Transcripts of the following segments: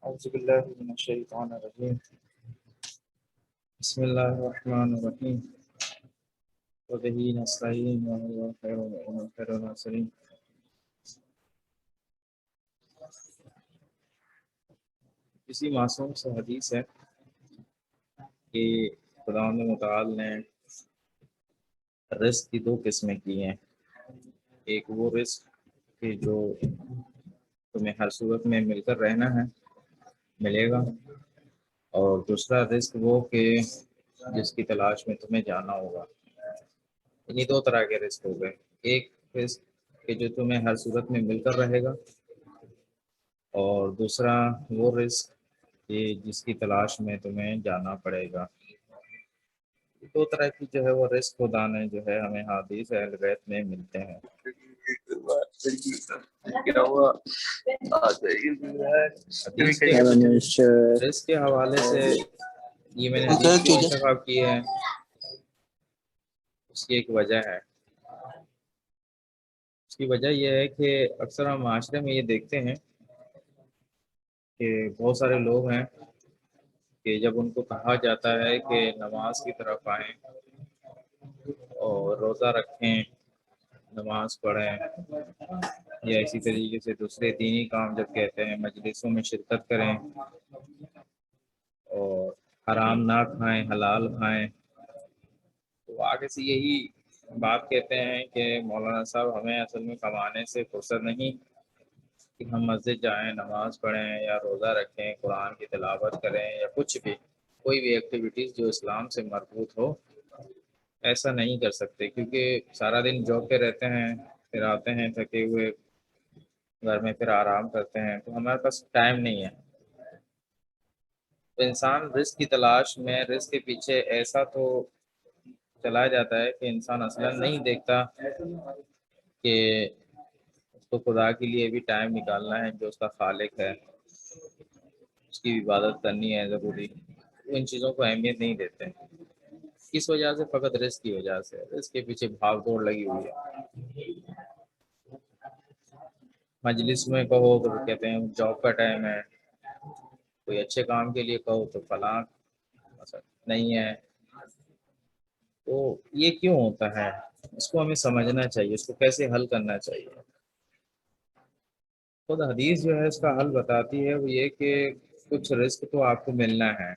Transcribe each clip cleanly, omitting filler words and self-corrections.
اعوذ باللہ من الشیطان الرجیم بسم اللہ الرحمن الرحیم وبہ نستعین وهو خیر الناصرین۔ اسی معصوم سے حدیث ہے کہ خداوند متعال نے رزق کی دو قسمیں کی ہیں۔ ایک وہ رزق کہ جو تمہیں ہر صورت میں مل کر رہنا ہے، ملے گا، اور دوسرا رزق وہ کہ جس کی تلاش میں تمہیں جانا ہوگا۔ انہی دو طرح کے رزق ہو گئے، ایک رزق کہ جو تمہیں ہر صورت میں مل کر رہے گا، اور دوسرا وہ رزق کہ جس کی تلاش میں تمہیں جانا پڑے گا۔ دو طرح کی جو ہے وہ رزق و دانے جو ہے ہمیں حدیث اہل بیت میں ملتے ہیں۔ حدیث کے رزق کے حوالے سے یہ میں نے حدیث کی انتخاب کی ہے، اس کی ایک وجہ ہے۔ اس کی وجہ یہ ہے کہ اکثر ہم معاشرے میں یہ دیکھتے ہیں کہ بہت سارے لوگ ہیں کہ جب ان کو کہا جاتا ہے کہ نماز کی طرف آئیں اور روزہ رکھیں، نماز پڑھیں، یا اسی طریقے سے دوسرے دینی کام جب کہتے ہیں، مجلسوں میں شرکت کریں اور حرام نہ کھائیں، حلال کھائیں، تو آگے سے یہی بات کہتے ہیں کہ مولانا صاحب ہمیں اصل میں کمانے سے فرصت نہیں کہ ہم مسجد جائیں، نماز پڑھیں یا روزہ رکھیں، قرآن کی تلاوت کریں یا کچھ بھی، کوئی بھی ایکٹیویٹیز جو اسلام سے مربوط ہو، ایسا نہیں کر سکتے، کیونکہ سارا دن جاب پہ رہتے ہیں، پھر آتے ہیں تھکے ہوئے گھر میں، پھر آرام کرتے ہیں، تو ہمارے پاس ٹائم نہیں ہے۔ تو انسان رزق کی تلاش میں، رزق کے پیچھے ایسا تو چلا جاتا ہے کہ انسان اصلا نہیں دیکھتا کہ اس کو خدا کے لیے بھی ٹائم نکالنا ہے، جو اس کا خالق ہے، اس کی عبادت کرنی ہے ضروری، وہ ان چیزوں کو اہمیت نہیں دیتے۔ کس وجہ سے؟ فقط رزق کی وجہ سے، رزق کے پیچھے بھاگ دوڑ لگی ہوئی ہے۔ مجلس میں کہو تو وہ کہتے ہیں جاب کا ٹائم ہے، کوئی اچھے کام کے لیے کہو تو فلاں مثلا نہیں ہے۔ تو یہ کیوں ہوتا ہے؟ اس کو ہمیں سمجھنا چاہیے، اس کو کیسے حل کرنا چاہیے۔ خود حدیث جو ہے اس کا حل بتاتی ہے، وہ یہ کہ کچھ رزق تو آپ کو ملنا ہے،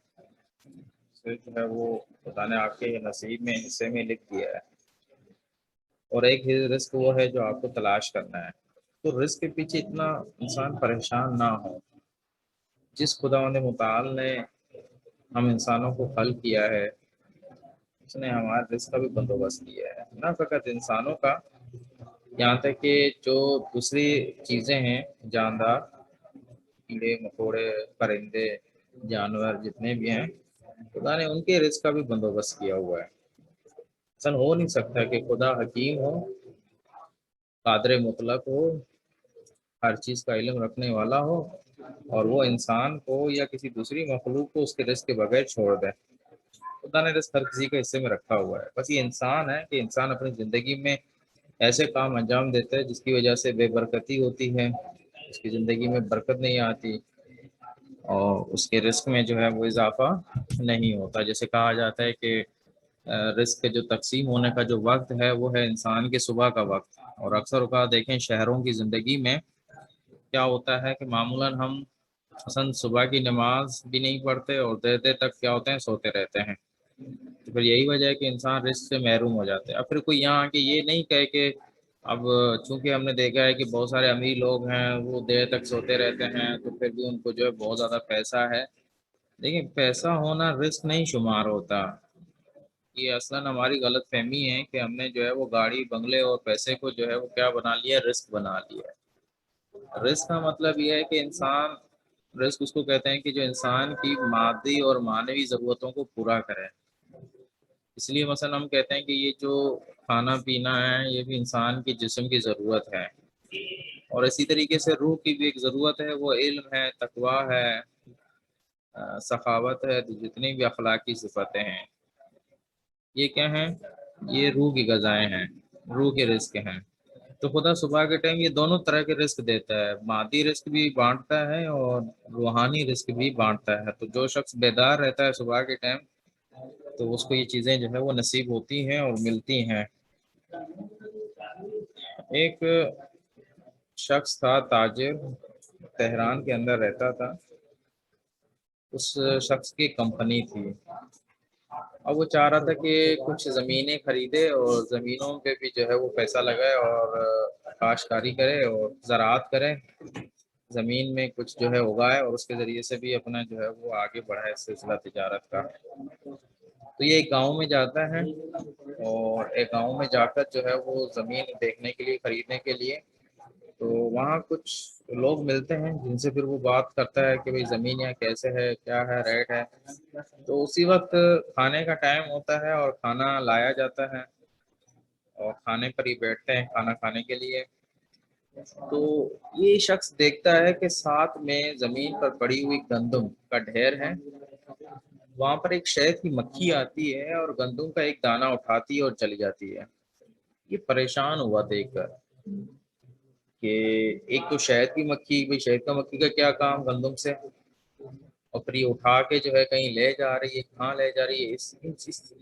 جو ہے وہ خدا نے آپ کے نصیب میں، حصے میں لکھ دیا ہے، اور ایک رزق وہ ہے جو آپ کو تلاش کرنا ہے۔ تو رزق کے پیچھے اتنا انسان پریشان نہ ہو۔ جس خداوند متعال نے ہم انسانوں کو خلق کیا ہے، اس نے ہمارے رزق کا بھی بندوبست کیا ہے، نہ فقط انسانوں کا، یہاں تک کہ جو دوسری چیزیں ہیں، جاندار، کیڑے مکوڑے، پرندے، جانور جتنے بھی ہیں، خدا نے ان کے رزق کا بھی بندوبست کیا ہوا ہے۔ اصل ہو نہیں سکتا کہ خدا حکیم ہو، قادر مطلق ہو، ہر چیز کا علم رکھنے والا ہو، اور وہ انسان کو یا کسی دوسری مخلوق کو اس کے رزق کے بغیر چھوڑ دے۔ خدا نے رزق ہر کسی کے حصے میں رکھا ہوا ہے، بس یہ انسان ہے کہ انسان اپنی زندگی میں ایسے کام انجام دیتا ہے جس کی وجہ سے بے برکتی ہوتی ہے، اس کی زندگی میں برکت نہیں آتی، اور اس کے رزق میں جو ہے وہ اضافہ نہیں ہوتا۔ جیسے کہا جاتا ہے کہ رزق کے جو تقسیم ہونے کا جو وقت ہے وہ ہے انسان کے صبح کا وقت، اور اکثر اوقات دیکھیں شہروں کی زندگی میں کیا ہوتا ہے کہ معمولاً ہم اصلا صبح کی نماز بھی نہیں پڑھتے اور دیر دیر تک کیا ہوتے ہیں، سوتے رہتے ہیں۔ تو پھر یہی وجہ ہے کہ انسان رزق سے محروم ہو جاتے ہیں۔ اب پھر کوئی یہاں کہ یہ نہیں کہے کہ اب چونکہ ہم نے دیکھا ہے کہ بہت سارے امیر لوگ ہیں وہ دیر تک سوتے رہتے ہیں، تو پھر بھی ان کو جو ہے بہت زیادہ پیسہ ہے۔ لیکن پیسہ ہونا رزق نہیں شمار ہوتا، یہ اصلاً ہماری غلط فہمی ہے کہ ہم نے جو ہے وہ گاڑی، بنگلے اور پیسے کو جو ہے وہ کیا بنا لیا، رزق بنا لیا ہے۔ رزق کا مطلب یہ ہے کہ انسان، رزق اس کو کہتے ہیں کہ جو انسان کی مادی اور معنوی ضرورتوں کو پورا کرے۔ اس لیے مثلا ہم کہتے ہیں کہ یہ جو کھانا پینا ہے یہ بھی انسان کی جسم کی ضرورت ہے، اور اسی طریقے سے روح کی بھی ایک ضرورت ہے، وہ علم ہے، تقویٰ ہے، سخاوت ہے، جتنی بھی اخلاقی صفتیں ہیں، یہ کیا ہیں؟ یہ روح کی غذائیں ہیں، روح کے رزق ہیں۔ تو خدا صبح کے ٹائم یہ دونوں طرح کے رزق دیتا ہے، مادی رزق بھی بانٹتا ہے اور روحانی رزق بھی بانٹتا ہے۔ تو جو شخص بیدار رہتا ہے صبح کے ٹائم تو اس کو یہ چیزیں جو ہے وہ نصیب ہوتی ہیں اور ملتی ہیں۔ ایک شخص تھا تاجر، تہران کے اندر رہتا تھا، اس شخص کی کمپنی تھی، اب وہ چاہ رہا تھا کہ کچھ زمینیں خریدے اور زمینوں پہ بھی جو ہے وہ پیسہ لگائے اور کاشتکاری کرے اور زراعت کرے، زمین میں کچھ جو ہے اگائے اور اس کے ذریعے سے بھی اپنا جو ہے وہ آگے بڑھائے سلسلہ تجارت کا۔ تو یہ ایک گاؤں میں جاتا ہے اور ایک گاؤں میں جا کر جو ہے وہ زمین دیکھنے کے لیے، خریدنے کے لیے، تو وہاں کچھ لوگ ملتے ہیں جن سے پھر وہ بات کرتا ہے کہ بھئی زمین یہاں کیسے ہے، کیا ہے، ریٹ ہے۔ تو اسی وقت کھانے کا ٹائم ہوتا ہے اور کھانا لایا جاتا ہے اور کھانے پر ہی بیٹھتے ہیں کھانا کھانے کے لیے۔ تو یہ شخص دیکھتا ہے کہ ساتھ میں زمین پر پڑی ہوئی گندم کا ڈھیر ہے، وہاں پر ایک شہد کی مکھی آتی ہے اور گندم کا ایک دانہ اٹھاتی ہے اور چلی جاتی ہے۔ یہ پریشان ہوا دیکھ کر کہ ایک تو شہد کی مکھی، بھئی شہد کا مکھی کا کیا کام گندم سے، اور پھر یہ اٹھا کے جو ہے کہیں لے جا رہی ہے، کہاں لے جا رہی ہے،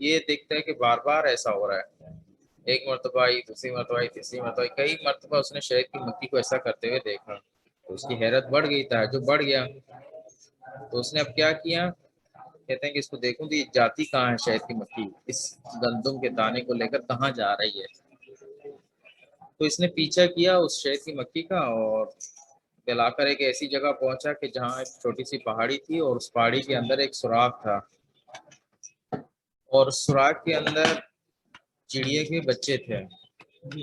یہ دیکھتا ہے کہ بار بار ایسا ہو رہا ہے، ایک مرتبہ آئی، دوسری مرتبہ آئی، تیسری مرتبہ آئی، کئی مرتبہ اس نے شہد کی مکھی کو ایسا کرتے ہوئے دیکھا تو اس کی حیرت بڑھ گئی، تعجب بڑھ گیا۔ تو اس نے اب کیا کیا، کہتے ہیں کہ اس کو دیکھوں تو یہ جاتی کہاں ہے شہد کی مکھی، اس گندم کے دانے کو لے کر کہاں جا رہی ہے۔ تو اس نے پیچھا کیا اس شہد کی مکھی کا اور دلا کر ایک ایسی جگہ پہنچا کہ جہاں ایک چھوٹی سی پہاڑی تھی اور اس پہاڑی کے اندر ایک سوراخ تھا، اور اس سوراخ کے اندر چڑیا کے بچے تھے۔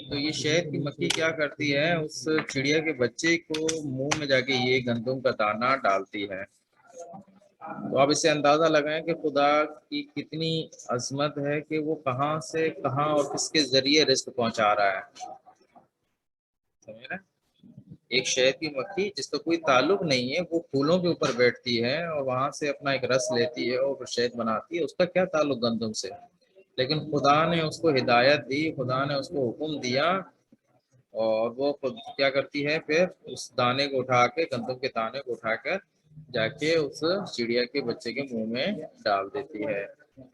تو یہ شہد کی مکھی کیا کرتی ہے، اس چڑیا کے بچے کو منہ میں جا کے یہ گندم کا دانہ ڈالتی ہے۔ تو آپ اس سے اندازہ لگائیں کہ خدا کی کتنی عظمت ہے کہ وہ کہاں سے کہاں اور کس کے ذریعے رزق پہنچا رہا ہے، سمجھ رہے ہیں؟ ایک شہد کی مکھی جس کا کوئی تعلق نہیں ہے، وہ پھولوں کے اوپر بیٹھتی ہے اور وہاں سے اپنا ایک رس لیتی ہے اور شہد بناتی ہے، اس کا کیا تعلق گندم سے، لیکن خدا نے اس کو ہدایت دی، خدا نے اس کو حکم دیا اور وہ خود کیا کرتی ہے، پھر اس دانے کو اٹھا کے، گندم کے دانے کو اٹھا کر جا کے اس چڑیا کے بچے کے منہ میں ڈال دیتی ہے۔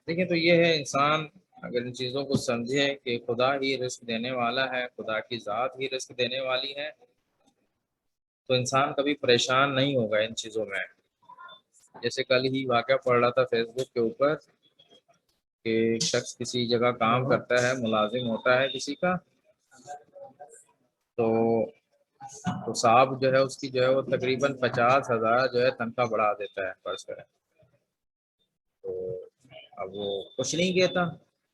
دیکھیں تو یہ ہے انسان اگر ان چیزوں کو سمجھے کہ خدا ہی رزق دینے والا ہے، خدا کی ذات ہی رزق دینے والی ہے، تو انسان کبھی پریشان نہیں ہوگا ان چیزوں میں۔ جیسے کل ہی واقعہ پڑھ رہا تھا فیس بک کے اوپر کہ شخص کسی جگہ کام کرتا ہے، ملازم ہوتا ہے کسی کا، تو صاحب جو ہے اس کی جو ہے وہ تقریباً 50,000 جو ہے تنخواہ بڑھا دیتا ہے فرض کریں، تو اب وہ کچھ نہیں کہتا،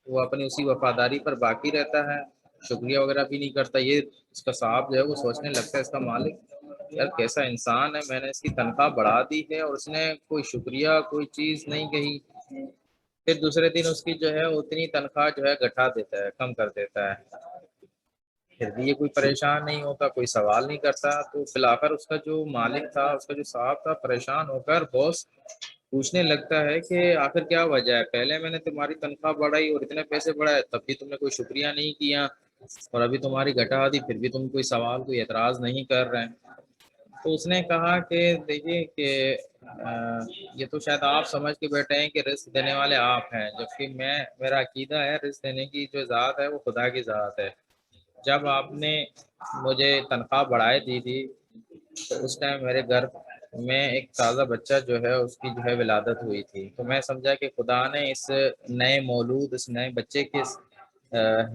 وہ اپنی اسی وفاداری پر باقی رہتا ہے، شکریہ وغیرہ بھی نہیں کرتا۔ یہ اس کا صاحب جو ہے وہ سوچنے لگتا ہے، اس کا مالک یار کیسا انسان ہے، میں نے اس کی تنخواہ بڑھا دی ہے اور اس نے کوئی شکریہ کوئی چیز نہیں کہی، پھر دوسرے دن اس کی جو ہے اتنی تنخواہ جو ہے گھٹا دیتا ہے، کم کر دیتا ہے، پھر بھی یہ کوئی پریشان نہیں ہوتا، کوئی سوال نہیں کرتا۔ تو بالآخر اس کا جو مالک تھا، اس کا جو صاحب تھا، پریشان ہو کر باس پوچھنے لگتا ہے کہ آخر کیا وجہ ہے، پہلے میں نے تمہاری تنخواہ بڑھائی اور اتنے پیسے بڑھائے تب بھی تم نے کوئی شکریہ نہیں کیا، اور ابھی تمہاری گھٹا دی پھر بھی تم کوئی سوال کوئی اعتراض نہیں کر رہے ہیں۔ تو اس نے کہا کہ دیکھیے کہ یہ تو شاید آپ سمجھ کے بیٹھے ہیں کہ رزق دینے والے آپ ہیں، جبکہ میرا عقیدہ ہے رزق دینے کی جو ذات ہے وہ خدا کی ذات ہے۔ جب آپ نے مجھے تنخواہ بڑھائے دی تھی تو اس ٹائم میرے گھر میں ایک تازہ بچہ جو ہے اس کی جو ہے ولادت ہوئی تھی، تو میں سمجھا کہ خدا نے اس نئے مولود، اس نئے بچے کے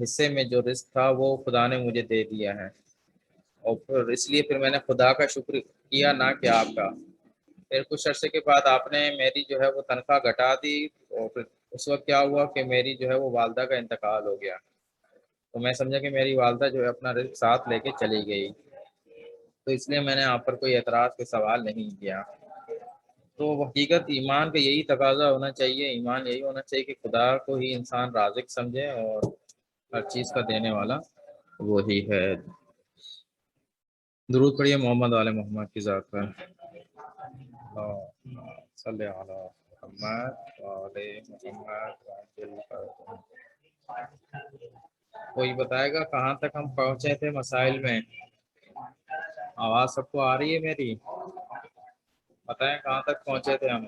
حصے میں جو رزق تھا وہ خدا نے مجھے دے دیا ہے، اور پھر اس لیے پھر میں نے خدا کا شکر کیا نہ کہ آپ کا۔ پھر کچھ عرصے کے بعد آپ نے میری جو ہے وہ تنخواہ گھٹا دی، اور پھر اس وقت کیا ہوا کہ میری جو ہے وہ والدہ کا انتقال ہو گیا، تو میں سمجھا کہ میری والدہ جو ہے اپنا رزق ساتھ لے کے چلی گئی، تو اس لیے میں نے آپ پر کوئی اعتراض کے سوال نہیں کیا۔ تو حقیقت ایمان کا یہی تقاضا ہونا چاہیے، ایمان یہی ہونا چاہیے کہ خدا کو ہی انسان رازق سمجھے اور ہر چیز کا دینے والا وہی ہے۔ درود پڑھیے محمد آل محمد کی ذات پر، اللہم صلی علی محمد وآل محمد وعجل فرجہ۔ کوئی بتائے گا کہاں تک ہم پہنچے تھے مسائل میں؟ آواز سب کو آ رہی ہے میری؟ بتائیں کہاں تک پہنچے تھے ہم؟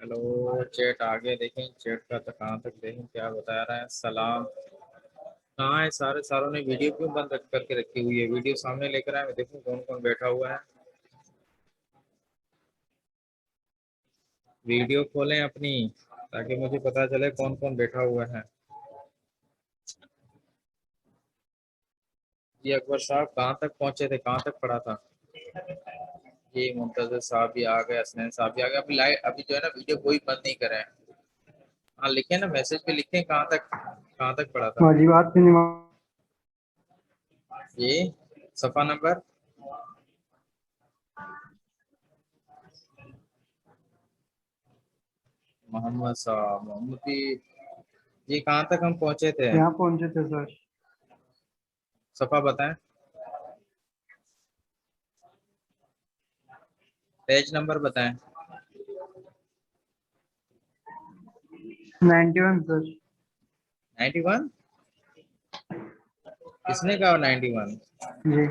ہیلو چیٹ آگے دیکھیں، چیٹ کا تو کہاں تک دیکھیں کیا بتا رہا ہے. سلام. کہاں ہے سارے؟ ساروں نے ویڈیو کیوں بند کر کے رکھی ہوئی ہے؟ ویڈیو سامنے لے کر آئے، میں دیکھوں کون کون بیٹھا ہوا ہے. ویڈیو کھولیں اپنی تاکہ مجھے پتا چلے کون کون بیٹھا ہوا ہے. جی اکبر صاحب کہاں تک پہنچے تھے، کہاں تک پڑھا تھا؟ جی منتظر صاحب بھی آ گئے، حسنین صاحب بھی آ گئے. ابھی لائٹ ابھی جو ہے نا ویڈیو کوئی بند نہیں کرے. ہاں لکھیں نا، میسج پہ لکھیں کہاں تک پڑھا تھا. واجبات کی نماز جی صفحہ نمبر محمد صاحب محمد جی کہاں تک ہم پہنچے تھے؟ یہاں پہنچے تھے سر. صفحہ بتائیں، پیج نمبر بتائیں. 91 سر. 91؟ کس نے کہا 91؟ جی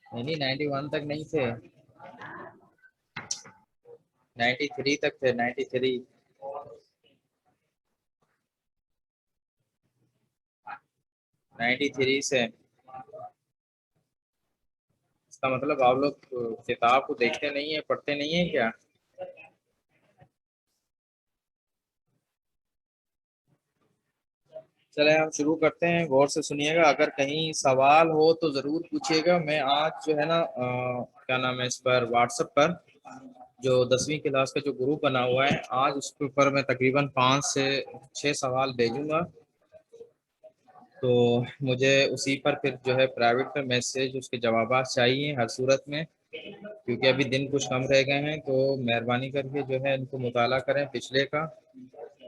نہیں 91 تک نہیں تھے، 93 تک تھے. 93 93 سے. اس کا مطلب آپ لوگ کتاب کو دیکھتے نہیں ہیں، پڑھتے نہیں ہیں کیا؟ چلے ہم شروع کرتے ہیں، غور سے سنیے گا. اگر کہیں سوال ہو تو ضرور پوچھیے گا. میں آج جو ہے نا کیا نام ہے، اس پر واٹس ایپ پر جو 10ویں کلاس کا جو گروپ بنا ہوا ہے، آج اس کے اوپر میں تقریباً 5 سے 6 سوال بھیجوں گا. تو مجھے اسی پر پھر جو ہے پرائیویٹ میں میسج اس کے جوابات چاہیے ہر صورت میں، کیونکہ ابھی دن کچھ کم رہ گئے ہیں. تو مہربانی کر کے جو ہے ان کو مطالعہ کریں پچھلے کا،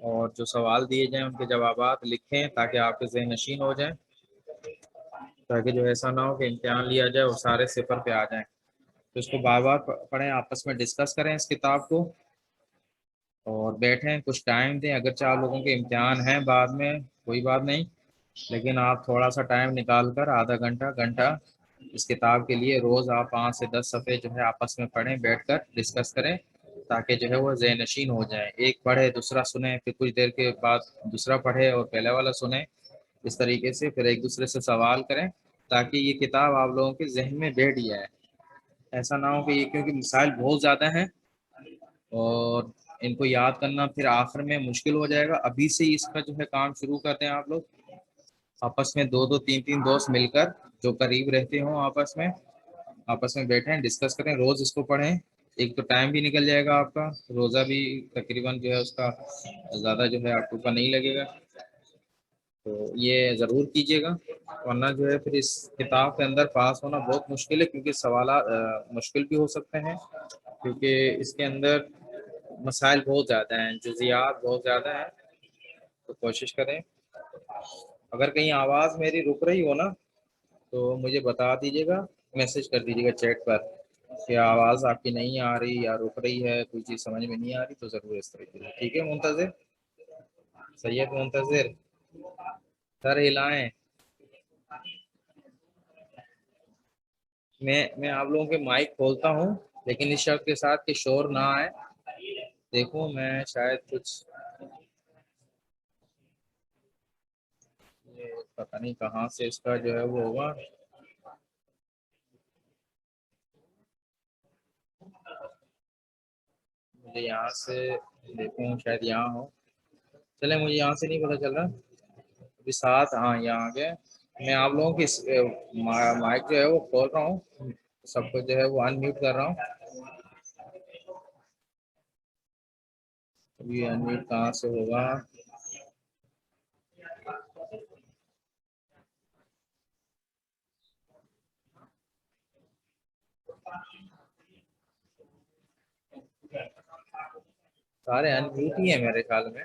اور جو سوال دیے جائیں ان کے جوابات لکھیں تاکہ آپ کے ذہن نشین ہو جائیں، تاکہ جو ایسا نہ ہو کہ امتحان لیا جائے اور سارے صفر پہ آ جائیں. تو اس کو بار بار پڑھیں، آپس میں ڈسکس کریں اس کتاب کو، اور بیٹھیں کچھ ٹائم دیں. اگر 4 لوگوں کے امتحان ہیں بعد میں کوئی بات نہیں، لیکن آپ تھوڑا سا ٹائم نکال کر آدھا گھنٹہ اس کتاب کے لیے روز آپ 5 سے 10 صفحے جو ہے آپس میں پڑھیں، بیٹھ کر ڈسکس کریں، تاکہ جو ہے وہ ذہن نشین ہو جائیں. ایک پڑھے دوسرا سنیں، پھر کچھ دیر کے بعد دوسرا پڑھے اور پہلے والا سنیں. اس طریقے سے پھر ایک دوسرے سے سوال کریں تاکہ یہ کتاب آپ لوگوں کے ذہن میں بیٹھ جائے. ایسا نہ ہو کہ یہ کیونکہ مسائل بہت زیادہ ہیں اور ان کو یاد کرنا پھر آخر میں مشکل ہو جائے گا. ابھی سے اس کا جو ہے کام شروع کرتے ہیں. آپ لوگ آپس میں 2 2 3 3 دوست مل کر جو قریب رہتے ہوں آپس میں بیٹھیں، ڈسکس کریں، روز اس کو پڑھیں. ایک تو ٹائم بھی نکل جائے گا آپ کا، روزہ بھی تقریباً جو ہے اس کا زیادہ جو ہے آپ کو نہیں لگے گا. تو یہ ضرور کیجیے گا، ورنہ جو ہے پھر اس کتاب کے اندر پاس ہونا بہت مشکل ہے، کیونکہ سوالات مشکل بھی ہو سکتے ہیں، کیونکہ اس کے اندر مسائل بہت زیادہ ہیں، جزیات بہت زیادہ ہیں. تو کوشش کریں. اگر کہیں آواز میری رک رہی ہو نا تو مجھے بتا دیجیے گا، میسج کر دیجیے گا چیٹ پر کہ آواز آپ کی نہیں آ رہی یا رک رہی ہے، کوئی چیز سمجھ میں نہیں آ رہی، تو ضرور اس طریقے سے. ٹھیک ہے منتظر؟ سید منتظر سر ہلائیں. میں آپ لوگوں کے مائک کھولتا ہوں، لیکن اس شرط کے ساتھ کہ شور نہ آئے. دیکھوں میں شاید کچھ یہ پتہ نہیں کہاں سے اس کا جو ہے وہ ہوگا. مجھے یہاں سے دیکھوں شاید یہاں ہو. چلے مجھے یہاں سے نہیں پتہ چل رہا ابھی. ساتھ ہاں یہاں آ گئے. میں آپ لوگوں کی مائک جو ہے وہ کھول رہا ہوں، سب کو جو ہے وہ ان میوٹ کر رہا ہوں. ابھی ان میوٹ کہاں سے ہوگا؟ سارے ان میوٹ ہی ہیں میرے خیال میں.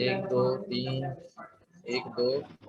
1 2 3, 1 2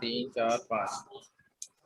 3 4 5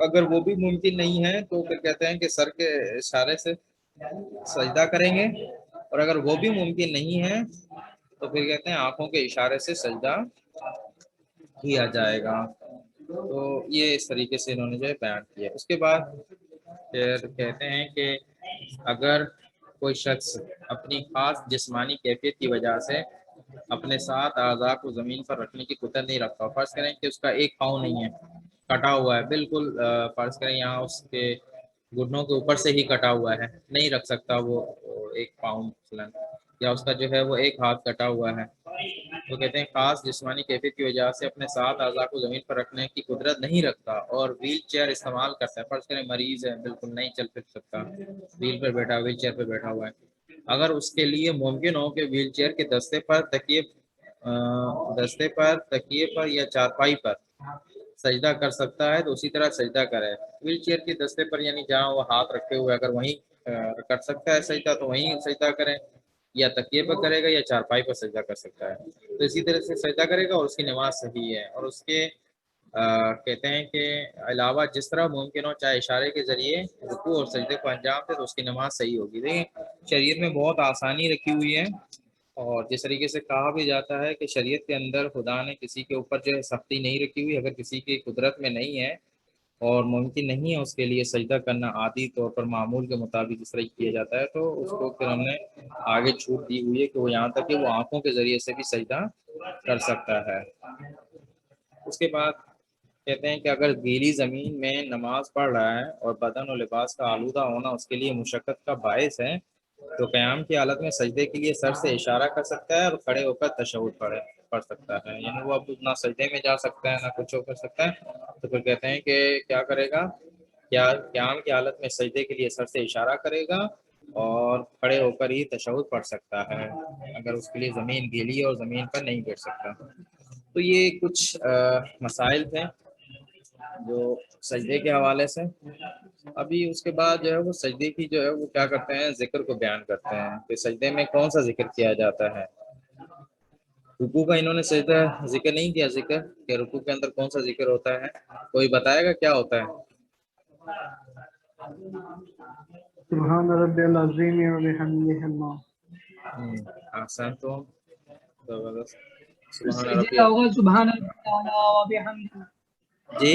اگر وہ بھی ممکن نہیں ہے تو پھر کہتے ہیں کہ سر کے اشارے سے سجدہ کریں گے، اور اگر وہ بھی ممکن نہیں ہے تو پھر کہتے ہیں آنکھوں کے اشارے سے سجدہ کیا جائے گا۔ تو یہ اس طریقے سے انہوں نے جو ہے بیان کیا۔ اس کے بعد پھر کہتے ہیں کہ اگر کوئی شخص اپنی خاص جسمانی کیفیت کی وجہ سے اپنے ساتھ اعضاء کو زمین پر رکھنے کی قدرت نہیں رکھتا، فرض کریں کہ اس کا ایک پاؤں نہیں ہے، کٹا ہوا ہے بالکل، فرض کریں یہاں اس کے گھٹنوں کے اوپر سے ہی کٹا ہوا ہے، نہیں رکھ سکتا وہ ایک پاؤں مثلاً، یا اس کا جو ہے وہ ایک ہاتھ کٹا ہوا ہے، تو کہتے ہیں خاص جسمانی کیفیت کی وجہ سے اپنے ساتھ اعضاء کو زمین پر رکھنے کی قدرت نہیں رکھتا اور ویل چیئر استعمال کرتا ہے، فرض کریں مریض ہے، بالکل نہیں چل پھر سکتا، ویل پر بیٹھا، ویل چیئر پہ بیٹھا ہوا ہے، اگر اس کے لیے ممکن ہو کہ ویل چیئر کے دستے پر تکیے پر یا چارپائی پر سجدہ کر سکتا ہے تو اسی طرح سجدہ کرے۔ ویل چیئر کے دستے پر یعنی جہاں وہ ہاتھ رکھے ہوئے اگر وہیں کر سکتا ہے سجدہ تو وہیں سجدہ کرے، یا تکیے پر کرے گا یا چارپائی پر سجدہ کر سکتا ہے، تو اسی طرح سے سجدہ کرے گا اور اس کی نماز صحیح ہے۔ اور اس کے کہتے ہیں کہ علاوہ جس طرح ممکن ہو، چاہے اشارے کے ذریعے رکوع اور سجدے کو انجام دے تو اس کی نماز صحیح ہوگی۔ دیکھیں شریعت میں بہت آسانی رکھی ہوئی ہے، اور جس طریقے سے کہا بھی جاتا ہے کہ شریعت کے اندر خدا نے کسی کے اوپر جو ہے سختی نہیں رکھی ہوئی، اگر کسی کی قدرت میں نہیں ہے اور ممکن نہیں ہے اس کے لیے سجدہ کرنا عادی طور پر معمول کے مطابق اس طرح کیا جاتا ہے، تو اس کو پھر ہم نے آگے چھوٹ دی ہوئی ہے کہ وہ یہاں تک کہ وہ آنکھوں کے ذریعے سے بھی سجدہ کر سکتا ہے۔ اس کے بعد کہتے ہیں کہ اگر گیلی زمین میں نماز پڑھ رہا ہے اور بدن اور لباس کا آلودہ ہونا اس کے لیے مشقت کا باعث ہے تو قیام کی حالت میں سجدے کے لیے سر سے اشارہ کر سکتا ہے اور کھڑے ہو کر تشہد پڑھ سکتا ہے، یعنی وہ اب نہ سجدے میں جا سکتا ہے نہ کچھ ہو کر سکتا ہے، تو پھر کہتے ہیں کہ کیا کرے گا، کیا قیام کی حالت میں سجدے کے لیے سر سے اشارہ کرے گا اور کھڑے ہو کر ہی تشہد پڑھ سکتا ہے اگر اس کے لیے زمین گیلی ہے اور زمین پر نہیں بیٹھ سکتا۔ تو یہ کچھ مسائل تھے جو سجدے کے حوالے سے۔ ابھی اس کے بعد جو ہے وہ سجدے کی جو ہے وہ کیا کرتے ہیں، ذکر کو بیان کرتے ہیں کہ سجدے میں کون سا ذکر کیا جاتا ہے۔ رکوع کا انہوں نے سجدہ ذکر نہیں کیا، ذکر کہ رکوع کے اندر کون سا ذکر ہوتا ہے، کوئی بتائے گا کیا ہوتا ہے؟ سبحان ربی العظیم و بحمدہ اللہ۔ احسن، تو سبحان سجدے ربی، کا ہوگا سبحان ربی الاعلیٰ و بحمدہ، جی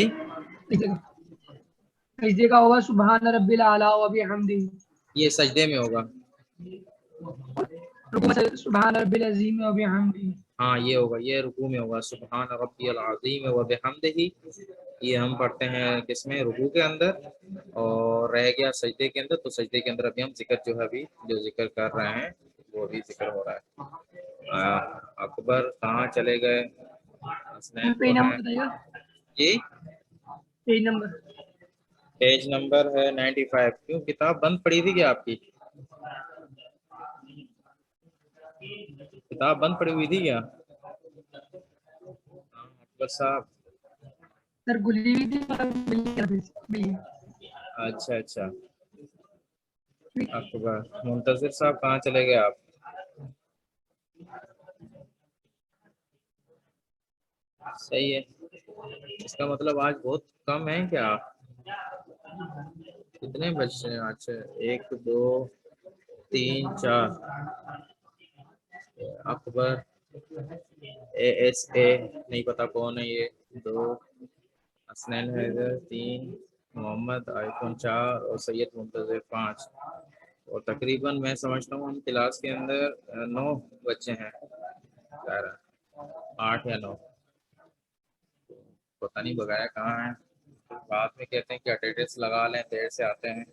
سجدے کا ہوگا سبحان ربی الاعلیٰ و بحمدہ، یہ سجدے میں ہوگا، رکوع میں سبحان ربی العظیم و بحمدہ۔ ہاں یہ ہوگا، یہ رکوع میں ہوگا سبحان ربی العظیم و بحمدہ، یہ ہم پڑھتے ہیں کس میں، رکوع کے اندر، اور رہ گیا سجدے کے اندر، تو سجدے کے اندر ابھی ہم ذکر جو ہے ابھی جو ذکر کر رہے ہیں وہ بھی ذکر ہو رہا ہے۔ اکبر کہاں چلے گئے؟ حسنین تو پیج ہیں نمبر بتائیے گا، جی، پیج نمبر پیج نمبر ہے 95۔ کیوں کتاب بند پڑی تھی کیا آپ کی؟ کتاب بند پڑی ہوئی تھی کیا؟ اکبر صاحب، سر گلی ہوئی تھی، اچھا اچھا، اکبر منتظر صاحب کہاں چلے گئے آپ؟ صحیح ہے، اس کا مطلب آج بہت کم ہے کیا؟ کتنے بچے ہیں؟ اچھا، 1 2 3 4، اکبر، اے نہیں پتا کون ہے یہ، 2 حسنین حیدر، 3 محمد، آئی فون 4 اور سید منتظر 5، اور تقریباً میں سمجھتا ہوں ہم کلاس کے اندر 9 بچے ہیں، 8 یا 9، پتہ نہیں بغایا کہاں ہیں، بعد میں کہتے ہیں کہ اٹینڈنس لگا لیں، دیر سے آتے ہیں۔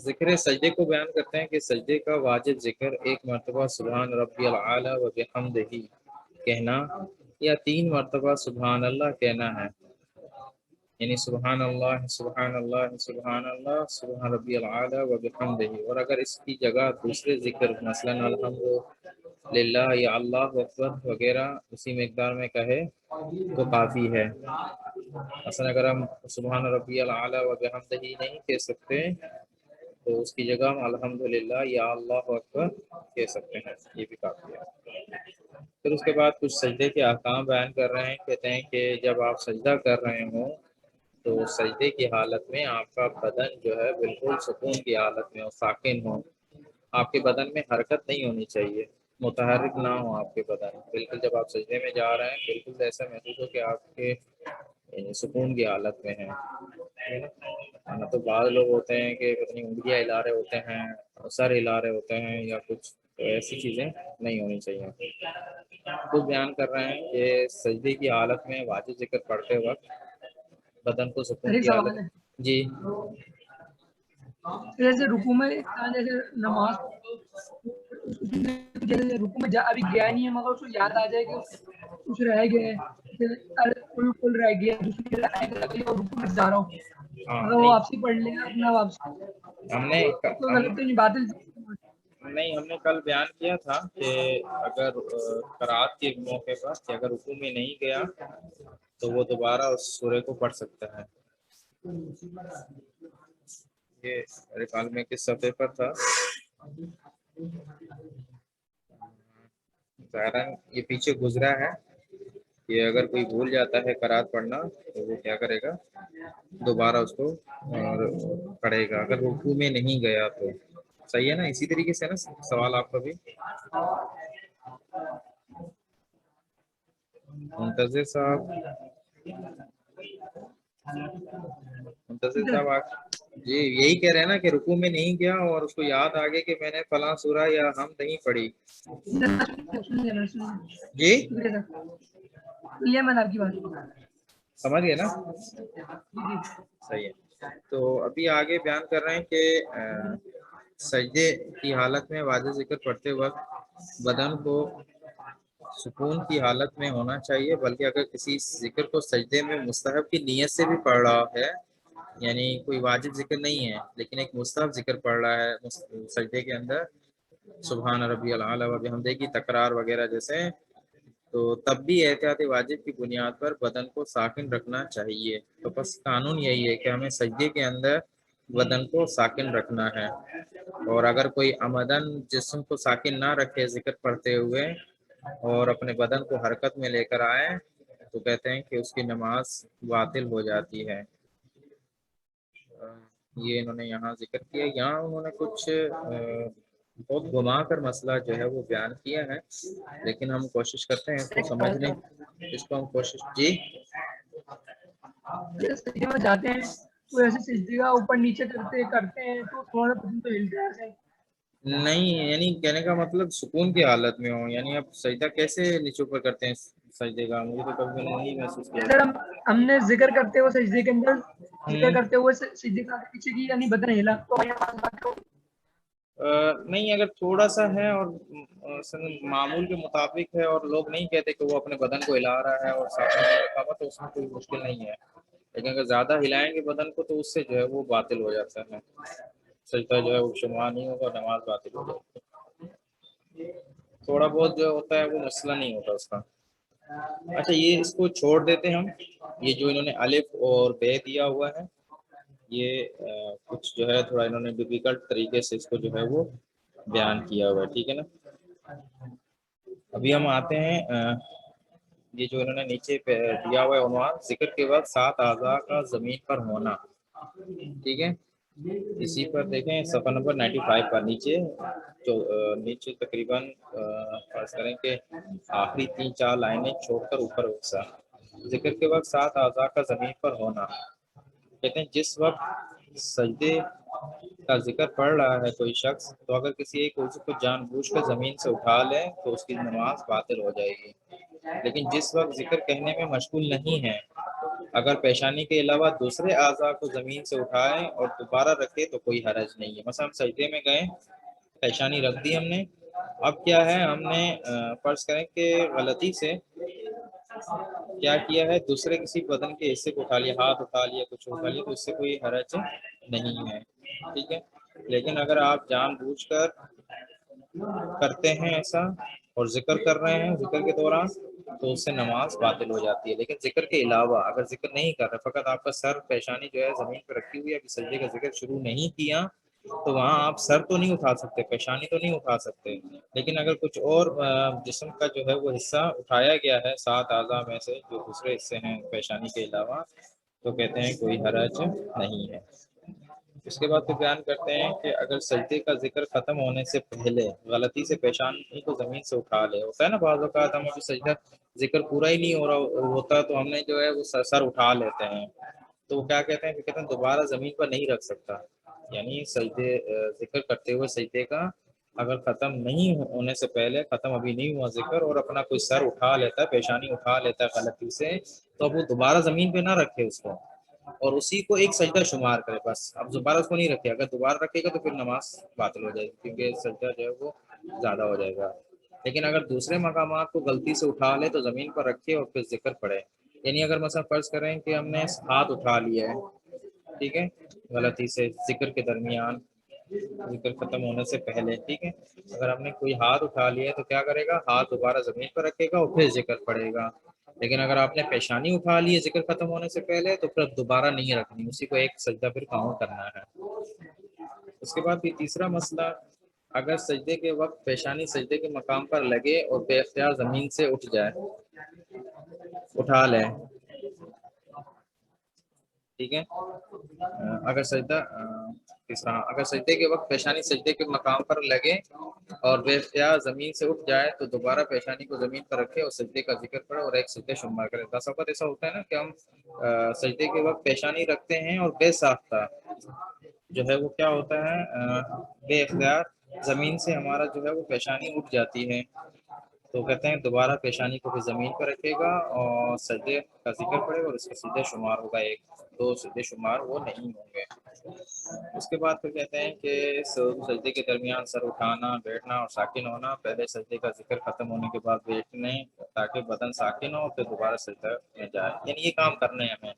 ذکر سجدے کو بیان کرتے ہیں کہ سجدے کا واجب ذکر ایک مرتبہ سبحان ربی العالی و بحمدہ کہنا یا 3 مرتبہ سبحان اللہ کہنا ہے، یعنی سبحان اللہ سبحان اللہ سبحان اللہ سبحان ربی العالی و بحمدہ، اور اگر اس کی جگہ دوسرے ذکر مثلاً الحمد للہ یا اللہ اکبر وغیرہ اسی مقدار میں کہے تو کافی ہے۔ مثلا اگر ہم سبحان ربی العالی و بحمدہ نہیں کہہ سکتے تو اس کی جگہ ہم الحمدللہ یا اللہ اکبر کہہ سکتے ہیں، یہ بھی کافی ہے۔ پھر اس کے بعد کچھ سجدے کے احکام بیان کر رہے ہیں، کہتے ہیں کہ جب آپ سجدہ کر رہے ہوں تو سجدے کی حالت میں آپ کا بدن جو ہے بالکل سکون کی حالت میں ہو، ساکن ہو، آپ کے بدن میں حرکت نہیں ہونی چاہیے، متحرک نہ ہو آپ کے بدن، بالکل جب آپ سجدے میں جا رہے ہیں بالکل ایسا محسوس ہو کہ آپ کے سکون کی حالت میں ہیں۔ ورنہ تو بعض لوگ ہوتے ہیں کہ اپنی انگلیاں ہلا رہے ہوتے ہیں، سر ہلا رہے ہوتے ہیں یا کچھ، تو ایسی چیزیں نہیں ہونی چاہیے۔ تو بیان کر رہے ہیں کہ سجدے کی حالت میں واجب ذکر پڑھتے وقت بدن کو سکون ایک کی سوال حالت، ہے، جی جیسے رکوع میں جیسے نماز جیسے رکوع میں ابھی گیا نہیں ہے مگر اس کو یاد آ جائے کہ کچھ رہ گیا ہے، کل رہ گیا، دوسری اور رکوع میں جا رہا ہوں، ہاں اگر وہ نہیں، واپسی پڑھ لے اپنا واپسی ہم نے تو غلط تو نہیں بات ہے۔ نہیں، ہم نے کل بیان کیا تھا کہ اگر قرات کے موقع پر کہ اگر رکوع میں نہیں گیا تو وہ دوبارہ اس سورے کو پڑھ سکتا ہے۔ یہ میرے خیال میں کس صفحے پر تھا، ظاہراً یہ پیچھے گزرا ہے کہ اگر کوئی بھول جاتا ہے قرات پڑھنا تو وہ کیا کرے گا، دوبارہ اس کو پڑھے گا اگر رکوع میں نہیں گیا تو۔ صحیح ہے نا، اسی طریقے سے نا سوال آپ کا بھی؟ منتظر صاحب، منتظر صاحب جی یہی کہہ رہے ہیں نا کہ رکوع میں نہیں گیا اور اس کو یاد آ گیا کہ میں نے فلاں سورہ یا ہم نہیں پڑھی، جی لیا میں نے آپ کی بات، سمجھ گئے نا؟ جی جی صحیح ہے، تو ابھی آگے بیان کر رہے ہیں کہ سجدے کی حالت میں واجب ذکر پڑھتے وقت بدن کو سکون کی حالت میں ہونا چاہیے، بلکہ اگر کسی ذکر کو سجدے میں مستحب کی نیت سے بھی پڑھ رہا ہے، یعنی کوئی واجب ذکر نہیں ہے لیکن ایک مستحب ذکر پڑھ رہا ہے سجدے کے اندر، سبحان ربی الاعلی و بحمدہ کی تکرار وغیرہ جیسے، تو تب بھی احتیاط واجب کی بنیاد پر بدن کو ساکن رکھنا چاہیے۔ تو بس قانون یہی ہے کہ ہمیں سجدے کے اندر بدن کو ساکن رکھنا ہے، اور اگر کوئی عمدن جسم کو ساکن نہ رکھے ذکر پڑھتے ہوئے اور اپنے بدن کو حرکت میں لے کر آئے تو کہتے ہیں کہ اس کی نماز باطل ہو جاتی ہے۔ یہ انہوں نے یہاں ذکر کیا، یہاں انہوں نے کچھ بہت گھما کر مسئلہ جو ہے وہ بیان کیا ہے، لیکن ہم کوشش کرتے ہیں اس کو سمجھنے، اس کو ہم کوشش، جی سجدے میں جاتے ہیں تو ایسے سجدے کا اوپر نیچے کرتے ہیں تو تھوڑا بدن تو ہلتا ہے ایسے۔ نہیں، یعنی کہنے کا مطلب سکون کی حالت میں ہو، یعنی آپ سجدہ کیسے نیچے اوپر کرتے ہیں سجدے کا، مجھے تو کبھی نہیں محسوس کیا۔ جیسے ہم نے ذکر کرتے ہوئے سجدے کے اندر ذکر ہوں، کرتے ہوئے سجدے کا پیچھے کی یعنی بدن ہلا تو نہیں، اگر تھوڑا سا ہے اور معمول کے مطابق ہے اور لوگ نہیں کہتے کہ وہ اپنے بدن کو ہلا رہا ہے اور ساتھ میں رکھا ہوا تو اس میں کوئی مشکل نہیں ہے، لیکن اگر زیادہ ہلائیں گے بدن کو تو اس سے جو ہے وہ باطل ہو جاتا ہے، سجدہ جو ہے وہ شمار نہیں ہوگا، نماز باطل ہو جائے گی۔ تھوڑا بہت جو ہوتا ہے وہ مسئلہ نہیں ہوتا اس کا۔ اچھا، یہ اس کو چھوڑ دیتے ہیں ہم، یہ جو انہوں نے الف اور بے دیا ہوا ہے یہ کچھ جو ہے تھوڑا انہوں نے ڈیفیکلٹ طریقے سے اس کو جو ہے وہ بیان کیا ہوا ہے، ٹھیک ہے نا۔ ابھی ہم آتے ہیں یہ جو انہوں نے نیچے پہ دیا ہوا ہے عنوان، ذکر کے وقت 7 اعضاء کا زمین پر ہونا، ٹھیک ہے، اسی پر دیکھیں صفحہ نمبر 95 پر نیچے، جو نیچے تقریباً فرض کریں کہ آخری 3-4 لائنیں چھوڑ کر اوپر حصہ، ذکر کے وقت 7 اعضاء کا زمین پر ہونا، کہتے ہیں جس وقت سجدے کا ذکر پڑھ رہا ہے کوئی شخص تو اگر کسی ایک عضو کو جان بوجھ کر زمین سے اٹھا لے تو اس کی نماز باطل ہو جائے گی، لیکن جس وقت ذکر کہنے میں مشغول نہیں ہے اگر پیشانی کے علاوہ دوسرے اعضاء کو زمین سے اٹھائے اور دوبارہ رکھے تو کوئی حرج نہیں ہے۔ مثلا ہم سجدے میں گئے، پیشانی رکھ دی ہم نے، اب کیا ہے ہم نے فرض کریں کہ غلطی سے کیا کیا ہے، دوسرے کسی بدن کے حصے کو اٹھا لیا، ہاتھ اٹھا لیا، کچھ اٹھا لیا، تو اس سے کوئی حرج نہیں ہے، ٹھیک ہے، لیکن اگر آپ جان بوجھ کر کرتے ہیں ایسا اور ذکر کر رہے ہیں ذکر کے دوران تو اس سے نماز باطل ہو جاتی ہے، لیکن ذکر کے علاوہ اگر ذکر نہیں کر رہے، فقط آپ کا سر پیشانی جو ہے زمین پہ رکھی ہوئی ہے، ابھی سجدے کا ذکر شروع نہیں کیا تو وہاں آپ سر تو نہیں اٹھا سکتے، پیشانی تو نہیں اٹھا سکتے، لیکن اگر کچھ اور جسم کا جو ہے وہ حصہ اٹھایا گیا ہے 7 اعضاء میں سے جو دوسرے حصے ہیں پیشانی کے علاوہ، تو کہتے ہیں کوئی حرج نہیں ہے۔ اس کے بعد پھر بیان کرتے ہیں کہ اگر سجدے کا ذکر ختم ہونے سے پہلے غلطی سے پیشانی کو زمین سے اٹھا لے، ہوتا ہے نا بعض اوقات ہم سجدہ ذکر پورا ہی نہیں ہو رہا ہوتا تو ہم نے جو ہے وہ سر اٹھا لیتے ہیں، تو وہ کیا کہتے ہیں کہ کہتے ہیں دوبارہ زمین پر نہیں رکھ سکتا، یعنی سجدے ذکر کرتے ہوئے سجدے کا اگر ختم نہیں ہونے سے پہلے، ختم ابھی نہیں ہوا ذکر، اور اپنا کوئی سر اٹھا لیتا ہے، پیشانی اٹھا لیتا ہے غلطی سے، تو اب وہ دوبارہ زمین پہ نہ رکھے اس کو، اور اسی کو ایک سجدہ شمار کرے بس، اب دوبارہ اس کو نہیں رکھے، اگر دوبارہ رکھے گا تو پھر نماز باطل ہو جائے گی، کیونکہ سجدہ جو ہے وہ زیادہ ہو جائے گا۔ لیکن اگر دوسرے مقامات کو غلطی سے اٹھا لے تو زمین پر رکھے اور پھر ذکر پڑھے، یعنی اگر مثلا فرض کریں کہ ہم نے ہاتھ اٹھا لیا ہے، ٹھیک ہے، غلطی سے ذکر کے درمیان، ذکر ختم ہونے سے پہلے، ٹھیک ہے، اگر ہم نے کوئی ہاتھ اٹھا لیا ہے تو کیا کرے گا، ہاتھ دوبارہ زمین پر رکھے گا اور پھر ذکر پڑھے گا۔ لیکن اگر آپ نے پیشانی اٹھا لی ہے ذکر ختم ہونے سے پہلے تو پھر دوبارہ نہیں رکھنی، اسی کو ایک سجدہ پھر کاؤنٹ کرنا ہے۔ اس کے بعد پھر تیسرا مسئلہ، اگر سجدے کے وقت پیشانی سجدے کے مقام پر لگے اور بے اختیار زمین سے اٹھ جائے، اٹھا لیں، ٹھیک ہے، اگر سجدہ تیسرا، اگر سجدے کے وقت پیشانی سجدے کے مقام پر لگے اور بے اختیار زمین سے اٹھ جائے تو دوبارہ پیشانی کو زمین پر رکھے اور سجدے کا ذکر پڑھے اور ایک سجدے شمار کرے۔ بس اوقات ایسا ہوتا ہے نا کہ ہم سجدے کے وقت پیشانی رکھتے ہیں اور بے ساختہ جو ہے وہ کیا ہوتا ہے، بے اختیار زمین سے ہمارا جو ہے وہ پیشانی اٹھ جاتی ہے، تو کہتے ہیں دوبارہ پیشانی کو بھی زمین پر رکھے گا اور سجدے کا ذکر پڑے اور اس کا سجدے شمار ہوگا، ایک دو سجدے شمار وہ نہیں ہوں گے۔ اس کے بعد پھر کہتے ہیں کہ سجدے کے درمیان سر اٹھانا، بیٹھنا اور ساکن ہونا، پہلے سجدے کا ذکر ختم ہونے کے بعد بیٹھنے تاکہ بدن ساکن ہو، پھر دوبارہ سجدہ میں جائے، یعنی یہ کام کرنے ہیں ہمیں،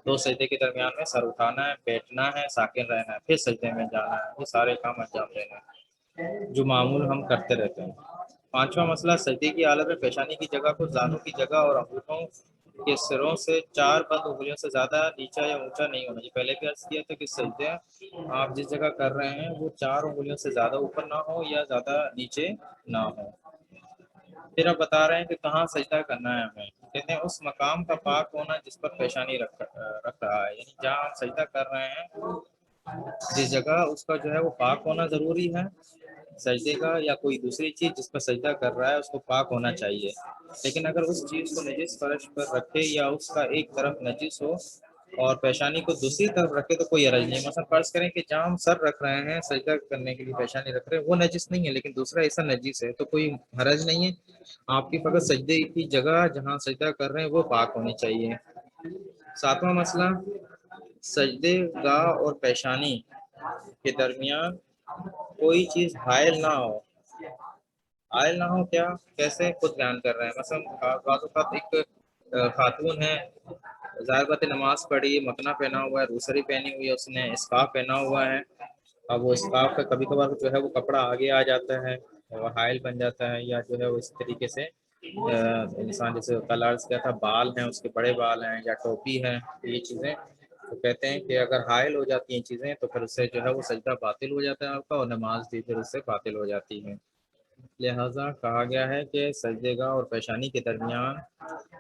دو سجدے کے درمیان میں سر اٹھانا ہے، بیٹھنا ہے، ساکن رہنا ہے، پھر سجدے میں جانا ہے، یہ سارے کام انجام دینا ہے جو معمول ہم کرتے رہتے ہیں۔ پانچواں مسئلہ، سجدے کی حالت میں پیشانی کی جگہ کو زانوں کی جگہ اور انگوٹھوں کے سروں سے 4 بند انگلیوں سے زیادہ نیچا یا اونچا نہیں ہونا چاہیے۔ پہلے بھی عرض کیا تھا کہ سجدہ آپ جس جگہ کر رہے ہیں وہ 4 انگلیوں سے زیادہ اوپر نہ ہو یا زیادہ نیچے نہ ہو۔ پھر اب بتا رہے ہیں کہ کہاں سجدہ کرنا ہے ہمیں، کہتے ہیں اس مقام کا پاک ہونا جس پر پیشانی رکھ رہا ہے، یعنی جہاں ہم سجدہ کر رہے ہیں جس جگہ، اس کا جو ہے وہ پاک ہونا ضروری ہے، سجدے کا یا کوئی دوسری چیز جس پر سجدہ کر رہا ہے اس کو پاک ہونا چاہیے، لیکن اگر اس چیز کو نجس فرش پر رکھے یا اس کا ایک طرف نجس ہو اور پیشانی کو دوسری طرف رکھے تو کوئی حرج نہیں۔ مثلا فرض کریں کہ جہاں ہم سر رکھ رہے ہیں سجدہ کرنے کے لیے پیشانی رکھ رہے ہیں وہ نجس نہیں ہے لیکن دوسرا حصہ نجس ہے تو کوئی حرج نہیں ہے، آپ کی فقط سجدے کی جگہ جہاں سجدہ کر رہے ہیں وہ پاک ہونی چاہیے۔ ساتواں مسئلہ، سجدے گاہ اور پیشانی کے درمیان کوئی چیز حائل نہ ہو، حائل نہ ہو کیا، کیسے، خود بیان کر رہے ہیں۔ مثلا بعض اوقات ایک خاتون ہے، ظاہر بات نماز پڑھی، متنا پہنا ہوا ہے، روسری پہنی ہوئی ہے، اس نے اسکارف پہنا ہوا ہے، اب وہ اسکارف کا کبھی کبھار جو ہے وہ کپڑا آگے آ جاتا ہے اور حائل بن جاتا ہے، یا جو ہے وہ اس طریقے سے انسان جیسے کل عرض کیا تھا بال ہیں اس کے بڑے بال ہیں یا ٹوپی ہے، یہ چیزیں تو کہتے ہیں کہ اگر حائل ہو جاتی ہیں چیزیں تو پھر اس سے جو ہے وہ سجدہ باطل ہو جاتا ہے آپ کا، اور نماز بھی پھر اس سے باطل ہو جاتی ہے۔ لہٰذا کہا گیا ہے کہ سجدے گاہ اور پیشانی کے درمیان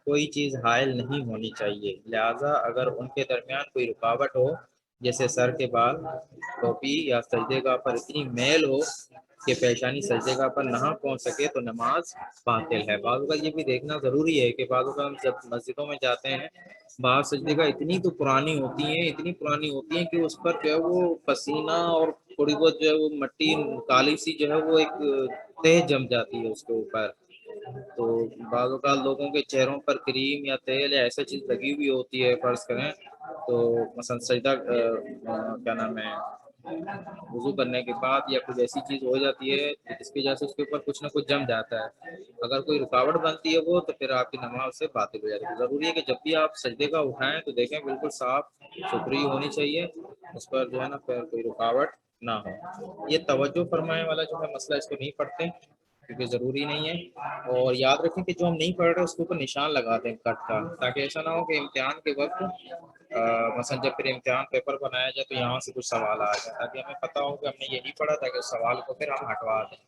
کوئی چیز حائل نہیں ہونی چاہیے، لہٰذا اگر ان کے درمیان کوئی رکاوٹ ہو جیسے سر کے بال، ٹوپی یا سجدے گاہ پر اتنی میل ہو کہ پیشانی سجدے گاہ پر نہ پہنچ سکے تو نماز باطل ہے۔ بعض اوقات یہ بھی دیکھنا ضروری ہے کہ بعض اوقات ہم جب مسجدوں میں جاتے ہیں بعض سجدے گاہ اتنی تو پرانی ہوتی ہیں، اتنی پرانی ہوتی ہیں کہ اس پر جو ہے وہ پسینہ اور تھوڑی بہت جو ہے وہ مٹی کالی سی جو ہے وہ ایک تہ جم جاتی ہے اس کے اوپر، تو بعض اوقات لوگوں کے چہروں پر کریم یا تیل یا ایسا چیز لگی ہوئی ہوتی ہے فرض کریں تو مثلا سجدہ کیا نام ہے وضو کرنے کے بعد یا کچھ ایسی چیز ہو جاتی ہے جس کی وجہ سے اس کے اوپر کچھ نہ کچھ جم جاتا ہے، اگر کوئی رکاوٹ بنتی ہے وہ تو پھر آپ کی نماز سے باطل ہو جاتی ہے۔ ضروری ہے کہ جب بھی آپ سجدے کا اٹھائیں تو دیکھیں بالکل صاف ستھری ہونی چاہیے، اس پر جو ہے نا پھر کوئی رکاوٹ نہ ہو۔ یہ توجہ فرمانے والا جو ہے مسئلہ اس کو نہیں پڑھتے کیونکہ ضروری نہیں ہے. اور یاد رکھیں کہ جو ہم نہیں پڑھ رہے اس کے اوپر نشان لگا دیں کٹ کا، تاکہ ایسا نہ ہو کہ امتحان کے وقت مثلا جب پھر امتحان پیپر بنایا جائے تو یہاں سے کچھ سوال آ جائے، تاکہ ہمیں پتہ ہو کہ ہم نے یہی پڑھا، تاکہ اس سوال کو پھر ہم ہٹوا دیں.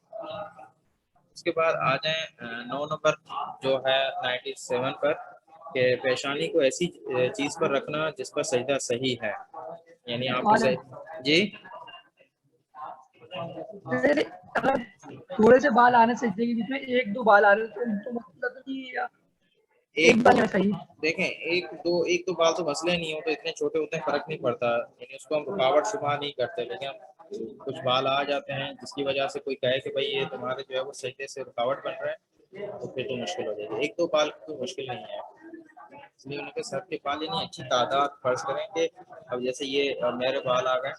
اس کے بعد آ جائیں 9 نمبر جو ہے 97 پر، کہ پیشانی کو ایسی چیز پر رکھنا جس پر سجدہ صحیح ہے. یعنی آپ کو جی اگر تھوڑے سے بال آنے سجدے کے بیچ میں 1-2 بال آ رہے تو مطلب ایک بال صحیح. دیکھیں ایک دو بال تو مسئلہ نہیں ہوتا، اتنے چھوٹے ہوتے ہیں فرق نہیں پڑتا، یعنی اس کو ہم رکاوٹ شمار نہیں کرتے. لیکن ہم کچھ بال آ جاتے ہیں جس کی وجہ سے کوئی کہے کہ بھائی یہ تمہارے جو ہے وہ سجدے سے رکاوٹ بن رہا ہے، تو پھر تو مشکل ہو جائے گی. 1-2 بال کوئی مشکل نہیں ہے، اس لیے ان کے سر کے بال یعنی اچھی تعداد فرض کریں کہ اب جیسے یہ میرے بال آ گئے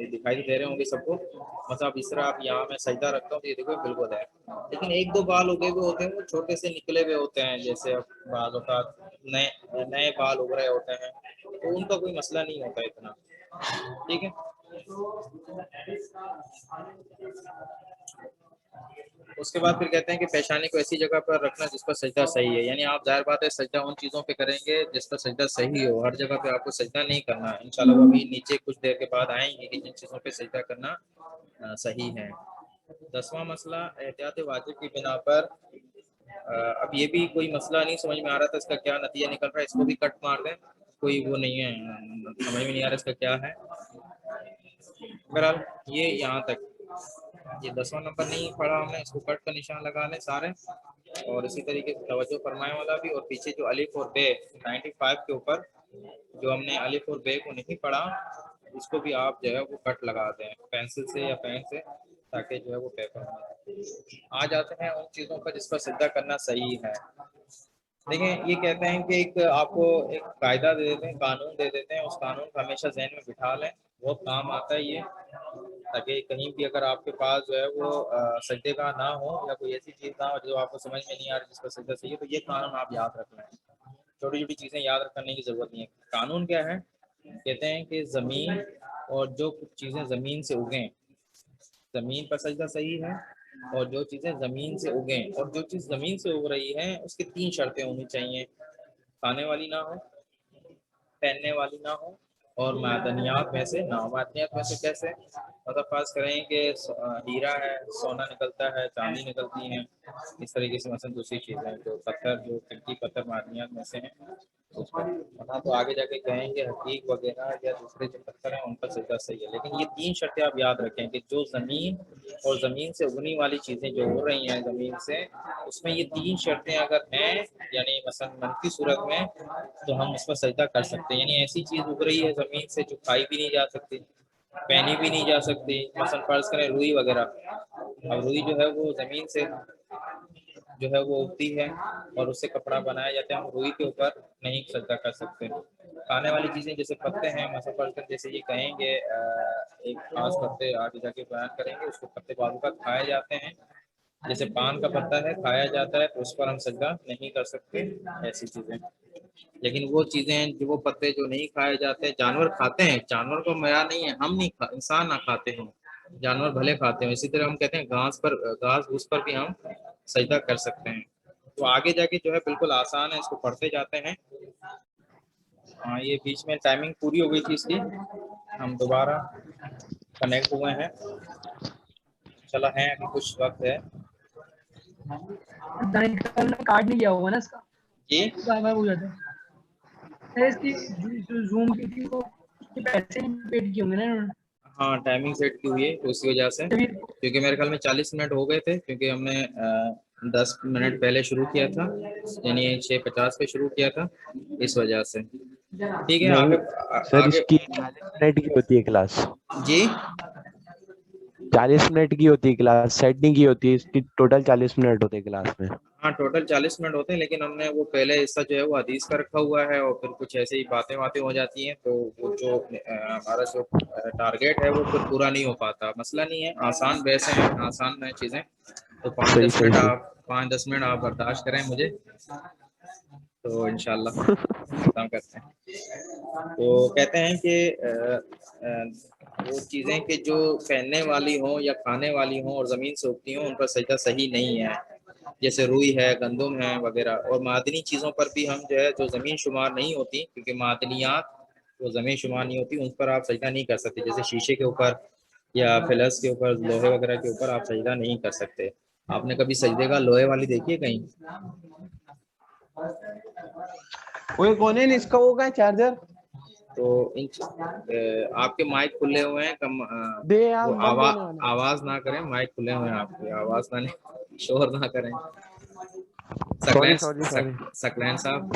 دکھائی دے رہے ہوں گے سب کو، مطلب اس طرح آپ یہاں میں سجدہ رکھتا ہوں تو یہ دیکھو بالکل ہے. لیکن 1-2 بال اگے ہوئے ہوتے ہیں وہ چھوٹے سے نکلے ہوئے ہوتے ہیں، جیسے بالوں کا نئے بال اگ رہے ہوتے ہیں، تو ان کا کوئی مسئلہ نہیں ہوتا اتنا. ٹھیک ہے. اس کے بعد پھر کہتے ہیں کہ پیشانی کو ایسی جگہ پر رکھنا جس پر سجدہ صحیح ہے. یعنی آپ ظاہر بات ہے سجدہ ان چیزوں پہ کریں گے جس پر سجدہ صحیح ہو، ہر جگہ پہ آپ کو سجدہ نہیں کرنا. انشاءاللہ وہ ابھی نیچے کچھ دیر کے بعد آئیں گے کہ جن چیزوں پہ سجدہ کرنا صحیح ہے. 10واں مسئلہ احتیاط واجب کی بنا پر، اب یہ بھی کوئی مسئلہ نہیں سمجھ میں آ رہا تھا اس کا کیا نتیجہ نکل رہا ہے، اس کو بھی کٹ مار دیں، کوئی وہ نہیں ہے، سمجھ میں نہیں آ رہا اس کا کیا ہے. بہرحال یہ یہاں تک، یہ 10واں نمبر نہیں پڑھا ہم نے، اس کو کٹ کا نشان لگا لیں سارے. اور اسی طریقے سے توجہ فرمائے والا بھی، اور پیچھے جو الف اور بے 95 کے اوپر جو ہم نے الف اور بے کو نہیں پڑھا اس کو بھی آپ جو ہے وہ کٹ لگا دیں پینسل سے یا پین سے، تاکہ جو ہے وہ پیپر آ جاتے ہیں ان چیزوں پر جس پر سجدہ کرنا صحیح ہے. دیکھیں یہ کہتے ہیں کہ ایک آپ کو ایک قاعدہ دے دیتے ہیں، قانون دے دیتے ہیں، اس قانون کو ہمیشہ ذہن میں بٹھا لیں، بہت کام آتا ہے یہ، تاکہ کہیں بھی اگر آپ کے پاس جو ہے وہ سجدے کا نہ ہو یا کوئی ایسی چیز نہ ہو جو آپ کو سمجھ میں نہیں آ رہی جس پر سجدہ صحیح ہے، تو یہ قانون آپ یاد رکھ لیں. چھوٹی چھوٹی چیزیں یاد رکھنے کی ضرورت نہیں ہے. قانون کیا ہے؟ کہتے ہیں کہ زمین اور جو کچھ چیزیں زمین سے اگیں، زمین پر سجدہ صحیح ہے، اور جو چیزیں زمین سے اگیں، اور جو چیز زمین سے اگ رہی ہے اس کی 3 شرطیں ہونی چاہیے: کھانے والی نہ ہو، پہننے والی نہ ہو، اور معدنیات میں سے نہ ہو. معدنیات میں سے کیسے؟ مطلب فرض کریں کہ ہیرا ہے، سونا نکلتا ہے، چاندی نکلتی ہیں، اس طریقے سے مثلا دوسری چیزیں جو پتھر، جو قیمتی پتھر معدنیات میں سے ہیں اس پر تو آگے جا کے کہیں گے حقیق وغیرہ یا دوسرے جو پتھر ہیں ان پر سجدہ صحیح ہے. لیکن یہ 3 شرطیں آپ یاد رکھیں کہ جو زمین اور زمین سے اگنی والی چیزیں جو ہو رہی ہیں زمین سے، اس میں یہ 3 شرطیں اگر ہیں، یعنی مثلا منفی صورت میں، تو ہم اس پر سجدہ کر سکتے ہیں. یعنی ایسی چیز اگ رہی ہے زمین سے جو کھائی بھی نہیں جا سکتی، پہنی بھی نہیں جا سکتی، مثلا فرض کریں روئی وغیرہ. اب روئی جو ہے وہ زمین سے جو ہے وہ اگتی ہے اور اس سے کپڑا بنایا جاتا ہے، ہم روئی کے اوپر نہیں سجدہ کر سکتے. کھانے والی چیزیں جیسے پتے ہیں، مثلا فرض کریں جیسے یہ کہیں گے ایک خاص پتے آگے جا کے بیان کریں گے، اس کو پتے بعض کا کھائے جاتے ہیں، جیسے پان کا پتا ہے کھایا جاتا ہے، تو اس پر ہم سجدہ نہیں کر سکتے. ایسی چیزیں، لیکن وہ چیزیں جو وہ پتے جو نہیں کھائے جاتے، جانور کھاتے ہیں، جانور کو معیار نہیں ہے، ہم نہیں انسان نہ کھاتے ہیں، جانور بھلے کھاتے ہیں. اسی طرح ہم کہتے ہیں گھاس گھوس پر بھی ہم سجدہ کر سکتے ہیں. تو آگے جا کے جو ہے بالکل آسان ہے، اس کو پڑھتے جاتے ہیں. ہاں یہ بیچ میں ٹائمنگ پوری ہو گئی تھی اس کی، ہم دوبارہ کنیکٹ ہوئے ہیں، چلا ہے ابھی کچھ وقت ہے. کارڈ نہیں کیا ہوگا نا اس کا، جی ہو جاتا ہے اس کی جو زوم کی تھی وہ اس کے پیسے پیڈ کیے ہوں گے نا انہوں نے. ہاں ٹائمنگ سیٹ کی ہوئی ہے تو اسی وجہ سے، کیونکہ میرے خیال میں 40 منٹ ہو گئے تھے، کیونکہ ہم نے 10 منٹ پہلے شروع کیا تھا، یعنی 6:50 پہ شروع کیا تھا، اس وجہ سے. ٹھیک ہے نہیں آگے سر، آگے اس کی 40 منٹ کی ہوتی ہے کلاس، جی 40 منٹ کی ہوتی ہے کلاس، سیٹ نہیں کی ہوتی ہے اس کی، ٹوٹل 40 منٹ ہوتے ہیں کلاس میں. ہاں ٹوٹل 40 منٹ ہوتے ہیں، لیکن ہم نے وہ پہلے حصہ جو ہے وہ حدیث کا رکھا ہوا ہے، اور پھر کچھ ایسی باتیں ہو جاتی ہیں، تو وہ جو ہمارا جو ٹارگیٹ ہے وہ پھر پورا نہیں ہو پاتا. مسئلہ نہیں ہے، آسان ویسے ہیں، آسان ہیں چیزیں، تو 5-10 منٹ صحیح آپ 5-10 منٹ آپ برداشت کریں مجھے. تو انشاءاللہ ختم کرتے ہیں. تو کہتے ہیں کہ وہ چیزیں کہ جو پہننے والی ہوں یا کھانے والی ہوں اور زمین سے اگتی ہوں ان پر سجدہ صحیح نہیں ہے، جیسے روئی ہے، گندم ہے وغیرہ. اور معدنی چیزوں پر بھی ہم جو ہے جو زمین شمار نہیں ہوتی، کیونکہ معدنیات وہ زمین شمار نہیں ہوتی، ان پر آپ سجدہ نہیں کر سکتے. جیسے شیشے کے اوپر یا فلز کے اوپر، لوہے وغیرہ کے اوپر آپ سجدہ نہیں کر سکتے. آپ نے کبھی سجدے کا لوہے والی دیکھی ہے کہیں؟ وہ کون ہے اس کا وہ کا چارجر تو آپ کے مائک کھلے ہوئے ہیں، کم دے یار وہ بند ہونے والا ہے. آواز نہ کریں، مائک کھلے ہوئے ہیں آپ کے، آواز نہ شور نہ کریں. Sorry Saqlain sorry sorry. Saqlain صاحب.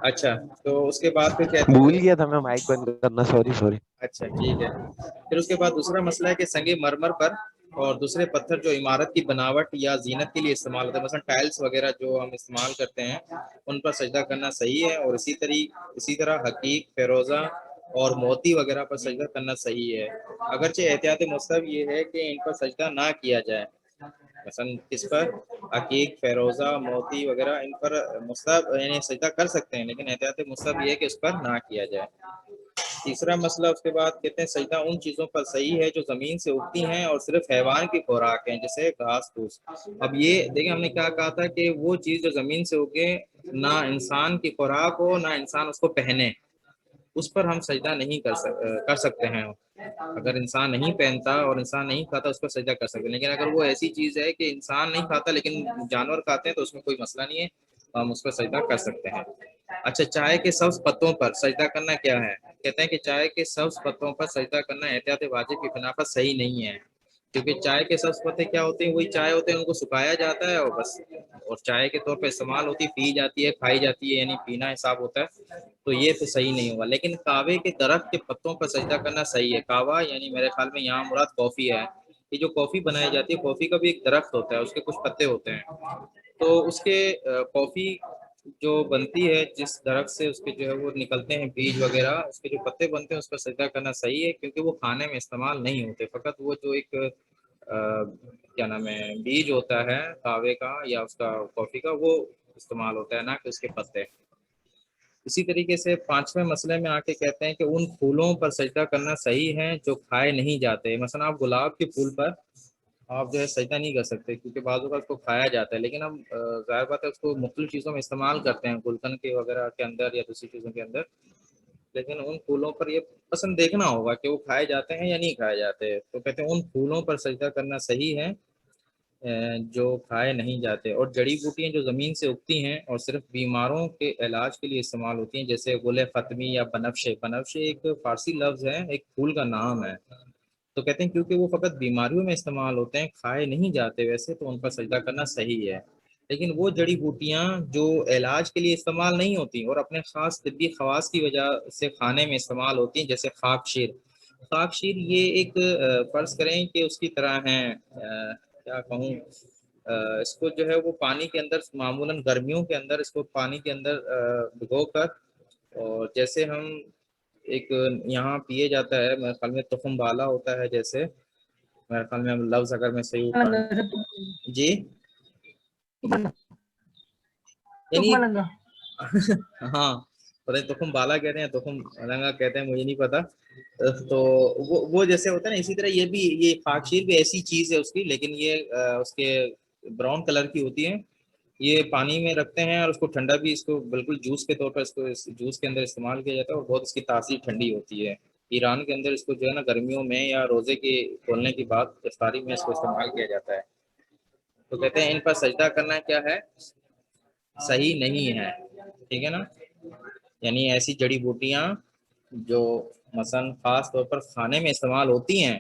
اچھا، تو اس کے بعد پھر کہتے بھول ہیں. گیا تھا میں مائک بند کرنا. Sorry sorry. اچھا ٹھیک ہے. پھر اس کے بعد دوسرا مسئلہ ہے کہ سنگ مرمر پر اور دوسرے پتھر جو عمارت کی بناوٹ یا زینت کے لیے استعمال ہوتے ہیں، مثلا ٹائلز وغیرہ جو ہم استعمال کرتے ہیں ان پر سجدہ کرنا صحیح ہے. اور اسی طرح حقیق، فیروزہ اور موتی وغیرہ پر سجدہ کرنا صحیح ہے. اگرچہ احتیاط مستحب یہ ہے کہ ان پر سجدہ نہ کیا جائے. مثلا کس پر؟ حقیق، فیروزہ، موتی وغیرہ، ان پر مستحب یعنی سجدہ کر سکتے ہیں، لیکن احتیاط مستحب یہ ہے کہ اس پر نہ کیا جائے. تیسرا مسئلہ اس کے بعد کہتے ہیں سجدہ ان چیزوں پر صحیح ہے جو زمین سے اگتی ہیں اور صرف حیوان کی خوراک ہیں، جیسے گھاس پھوس. اب یہ دیکھیں ہم نے کیا کہا تھا کہ وہ چیز جو زمین سے اگے، نہ انسان کی خوراک ہو نہ انسان اس کو پہنے، اس پر ہم سجدہ نہیں کر سکتے ہیں. اگر انسان نہیں پہنتا اور انسان نہیں کھاتا اس پر سجدہ کر سکتے. لیکن اگر وہ ایسی چیز ہے کہ انسان نہیں کھاتا لیکن جانور کھاتے ہیں تو اس میں کوئی مسئلہ نہیں ہے، ہم اس پر سجدہ کر سکتے ہیں. اچھا، چائے کے سبز پتوں پر سجدہ کرنا کیا ہے؟ کہتے ہیں کہ چائے کے سبز پتوں پر سجدہ کرنا احتیاط واجب کی بنا پر صحیح نہیں ہے، کیونکہ چائے کے سبز پتے کیا ہوتے ہیں؟ وہی چائے ہوتے ہیں، ان کو سکھایا جاتا ہے اور بس، اور چائے کے طور پہ استعمال ہوتی ہے، پی جاتی ہے، کھائی جاتی ہے، یعنی پینا حساب ہوتا ہے. تو یہ تو صحیح نہیں ہوگا. لیکن کاوے کے درخت کے پتوں پر سجدہ کرنا صحیح ہے. کاوا یعنی میرے خیال میں یہاں مراد کافی ہے. یہ جو کافی بنائی جاتی ہے، کافی کا بھی ایک درخت ہوتا ہے، اس کے کچھ پتے ہوتے ہیں. تو اس کے کافی جو بنتی ہے جس درخت سے، اس کے جو ہے وہ نکلتے ہیں بیج وغیرہ، اس کے جو پتے بنتے ہیں اس پر سجدہ کرنا صحیح ہے، کیونکہ وہ کھانے میں استعمال نہیں ہوتے. فقط وہ جو ایک کیا نام ہے بیج ہوتا ہے کاوے کا یا اس کا کافی کا، وہ استعمال ہوتا ہے، نہ کہ اس کے پتے. اسی طریقے سے پانچویں مسئلے میں آ کے کہتے ہیں کہ ان پھولوں پر سجدہ کرنا صحیح ہے جو کھائے نہیں جاتے. مثلا آپ گلاب کے پھول پر آپ جو ہے سجدہ نہیں کر سکتے، کیونکہ بعضوں کا اس کو کھایا جاتا ہے. لیکن ہم ظاہر بات ہے اس کو مختلف چیزوں میں استعمال کرتے ہیں، گلقند کے وغیرہ کے اندر یا دوسری چیزوں کے اندر. لیکن ان پھولوں پر یہ پسند دیکھنا ہوگا کہ وہ کھائے جاتے ہیں یا نہیں کھائے جاتے. تو کہتے ہیں ان پھولوں پر سجدہ کرنا صحیح ہے جو کھائے نہیں جاتے. اور جڑی بوٹیاں جو زمین سے اگتی ہیں اور صرف بیماروں کے علاج کے لیے استعمال ہوتی ہیں، جیسے گل ختمی یا بنفشے. بنفشے ایک فارسی لفظ ہے، ایک پھول کا نام ہے. تو کہتے ہیں کیونکہ وہ فقط بیماریوں میں استعمال ہوتے ہیں، کھائے نہیں جاتے ویسے، تو ان پر سجدہ کرنا صحیح ہے. لیکن وہ جڑی بوٹیاں جو علاج کے لیے استعمال نہیں ہوتی اور اپنے خاص طبی خواص کی وجہ سے کھانے میں استعمال ہوتی ہیں، جیسے خاک شیر. خاک شیر یہ ایک فرض کریں کہ اس کی طرح ہیں، کیا کہوں، اس کو جو ہے وہ پانی کے اندر معمولاً گرمیوں کے اندر اس کو پانی کے اندر بھگو کر، اور جیسے ہم ایک یہاں پیے جاتا ہے، میرے خیال میں تخم بالا ہوتا ہے، جیسے میرے خیال میں لفظ اگر میں صحیح پڑھوں جی، یعنی ہاں پتہ نہیں تخم بالا کہتے ہیں تخم رنگا کہتے ہیں، مجھے نہیں پتا. تو وہ جیسے ہوتا ہے نا، اسی طرح یہ خاکشیر بھی ایسی چیز ہے اس کی، لیکن یہ اس کے براؤن کلر کی ہوتی ہے. یہ پانی میں رکھتے ہیں اور اس کو ٹھنڈا بھی، اس کو بالکل جوس کے طور پر اس کو جوس کے اندر استعمال کیا جاتا ہے، اور بہت اس کی تاثیر ٹھنڈی ہوتی ہے. ایران کے اندر اس کو جو ہے نا گرمیوں میں یا روزے کے کھولنے کے بعد افطاری میں اس کو استعمال کیا جاتا ہے. تو کہتے ہیں ان پر سجدہ کرنا کیا ہے؟ صحیح نہیں ہے. ٹھیک ہے نا، یعنی ایسی جڑی بوٹیاں جو مثلا خاص طور پر کھانے میں استعمال ہوتی ہیں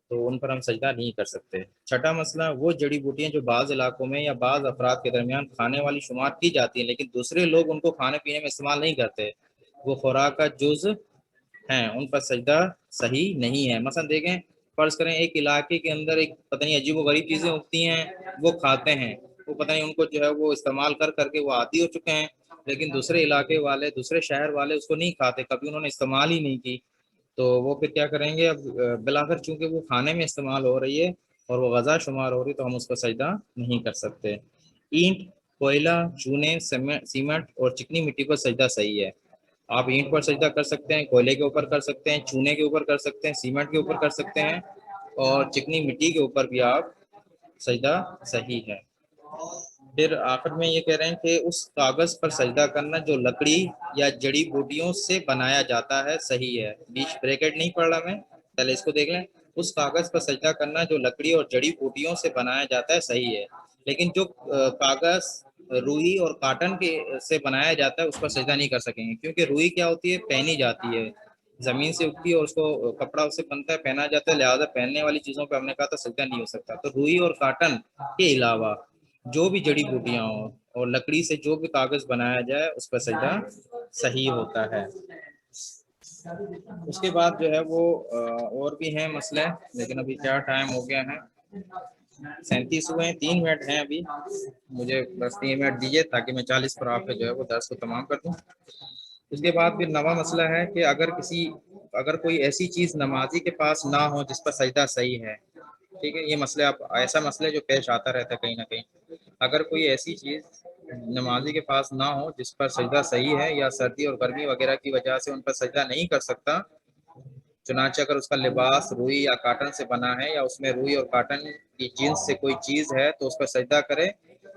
تو ان پر ہم سجدہ نہیں کر سکتے. چھٹا مسئلہ، وہ جڑی بوٹیاں جو بعض علاقوں میں یا بعض افراد کے درمیان کھانے والی شمار کی جاتی ہیں لیکن دوسرے لوگ ان کو کھانے پینے میں استعمال نہیں کرتے، وہ خوراک کا جز ہیں، ان پر سجدہ صحیح نہیں ہے. مثلا دیکھیں، فرض کریں ایک علاقے کے اندر ایک پتہ نہیں عجیب و غریب چیزیں اگتی ہیں، وہ کھاتے ہیں، وہ پتہ نہیں ان کو جو ہے وہ استعمال کر کر کے وہ عادی ہو چکے ہیں، لیکن دوسرے علاقے والے، دوسرے شہر والے اس کو نہیں کھاتے، کبھی انہوں نے استعمال ہی نہیں کی. تو وہ پھر کیا کریں گے؟ اب بلاخر چونکہ وہ کھانے میں استعمال ہو رہی ہے اور وہ غذا شمار ہو رہی ہے تو ہم اس کا سجدہ نہیں کر سکتے. اینٹ، کوئلہ، چونے، سیمنٹ اور چکنی مٹی پر سجدہ صحیح ہے. آپ اینٹ پر سجدہ کر سکتے ہیں، کوئلے کے اوپر کر سکتے ہیں، چونے کے اوپر کر سکتے ہیں، سیمنٹ کے اوپر کر سکتے ہیں، اور چکنی مٹی کے اوپر بھی آپ سجدہ صحیح ہے. پھر آخر میں یہ کہہ رہے ہیں کہ اس کاغذ پر سجدہ کرنا جو لکڑی یا جڑی بوٹیوں سے بنایا جاتا ہے صحیح ہے. بیچ بریکٹ نہیں پڑھ رہا میں، پہلے اس کو دیکھ لیں. اس کاغذ پر سجدہ کرنا جو لکڑی اور جڑی بوٹیوں سے بنایا جاتا ہے صحیح ہے. لیکن جو کاغذ روئی اور کاٹن کے سے بنایا جاتا ہے اس پر سجدہ نہیں کر سکیں گے، کیونکہ روئی کیا ہوتی ہے، پہنی جاتی ہے، زمین سے اگتی ہے اور اس کو کپڑا اس سے بنتا ہے، پہنا جاتا ہے، لہٰذا پہننے والی چیزوں پہ ہم نے کہا تھا سجدہ نہیں ہو سکتا. تو روئی اور کاٹن کے علاوہ جو بھی جڑی بوٹیاں ہوں اور لکڑی سے جو بھی کاغذ بنایا جائے اس پر سجدہ صحیح ہوتا ہے. اس کے بعد جو ہے وہ اور بھی ہیں مسئلے، لیکن ابھی کیا ٹائم ہو گیا ہے، 37 ہوئے ہیں، 3 منٹ ہیں ابھی، مجھے بس 3 منٹ دیجیے تاکہ میں 40 پر آپ کے جو ہے وہ درس کو تمام کر دوں. اس کے بعد پھر نواں مسئلہ ہے کہ اگر کوئی ایسی چیز نمازی کے پاس نہ ہو جس پر سجدہ صحیح ہے. ٹھیک ہے، یہ مسئلہ ایسا مسئلہ جو پیش آتا رہتا ہے کہیں نہ کہیں. اگر کوئی ایسی چیز نمازی کے پاس نہ ہو جس پر سجدہ صحیح ہے، یا سردی اور گرمی وغیرہ کی وجہ سے ان پر سجدہ نہیں کر سکتا، چنانچہ اگر اس کا لباس روئی یا کاٹن سے بنا ہے یا اس میں روئی اور کاٹن کی جنس سے کوئی چیز ہے تو اس پر سجدہ کرے.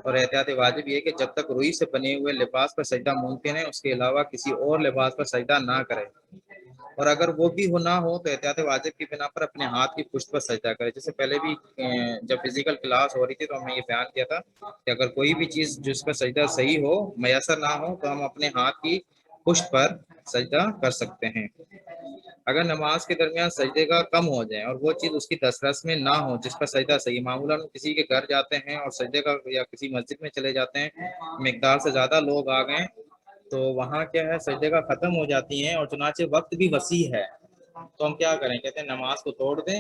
اور احتیاط واجب یہ کہ جب تک روئی سے بنے ہوئے لباس پر سجدہ ممکن ہے اس کے علاوہ کسی اور لباس پر سجدہ نہ کرے. اور اگر وہ بھی نہ ہو تو احتیاط واجب کی بنا پر اپنے ہاتھ کی پشت پر سجدہ کرے. جیسے پہلے بھی جب فزیکل کلاس ہو رہی تھی تو ہم نے یہ بیان کیا تھا کہ اگر کوئی بھی چیز جس پر سجدہ صحیح ہو میسر نہ ہو تو ہم اپنے ہاتھ کی پشت پر سجدہ کر سکتے ہیں. اگر نماز کے درمیان سجدے کا کم ہو جائے اور وہ چیز اس کی دسترس میں نہ ہو جس پر سجدہ صحیح، معمولاً کسی کے گھر جاتے ہیں اور سجدے کا یا کسی مسجد میں چلے جاتے ہیں، مقدار سے زیادہ لوگ آ گئے تو وہاں کیا ہے سجدے کا ختم ہو جاتی ہیں اور چنانچہ وقت بھی وسیع ہے، تو ہم کیا کریں، کہتے ہیں نماز کو توڑ دیں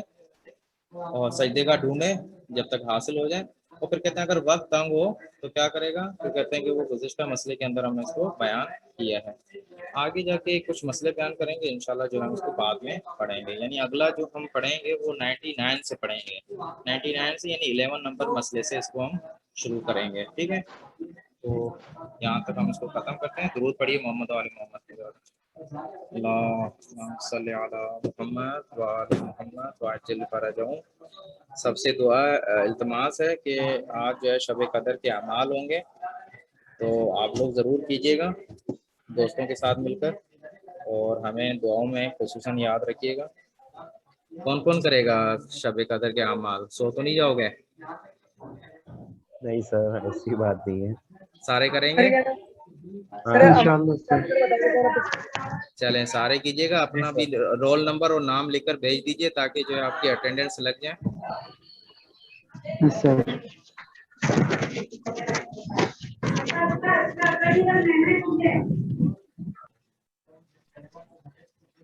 اور سجدے کا ڈھونڈیں جب تک حاصل ہو جائے. اور پھر کہتے ہیں اگر وقت تنگ ہو تو کیا کرے گا، تو کہتے ہیں کہ وہ گزشتہ مسئلے کے اندر ہم نے اس کو بیان کیا ہے. آگے جا کے کچھ مسئلے بیان کریں گے انشاءاللہ جو ہم اس کو بعد میں پڑھیں گے. یعنی اگلا جو ہم پڑھیں گے وہ 99 سے پڑھیں گے، 99 سے یعنی 11 نمبر مسئلے سے اس کو ہم شروع کریں گے. ٹھیک ہے، تو یہاں تک ہم اس کو ختم کرتے ہیں. درود پڑھیے محمد وعلی محمد کے بعد. اللہم صلی علی محمد وعلی محمد وعجل فرجہم. سب سے دعا التماس ہے کہ آج جو ہے شب قدر کے اعمال ہوں گے تو آپ لوگ ضرور کیجیے گا دوستوں کے ساتھ مل کر، اور ہمیں دعاؤں میں خصوصاً یاد رکھیے گا. کون کون کرے گا شب قدر کے اعمال؟ سو تو نہیں جاؤ گے؟ نہیں سر، ایسی بات نہیں ہے. سارے کریں گے؟ چلیں سارے کیجیے گا. اپنا بھی رول نمبر اور نام لکھ کر بھیج دیجیے تاکہ جو ہے آپ کی اٹینڈنس لگ جائے.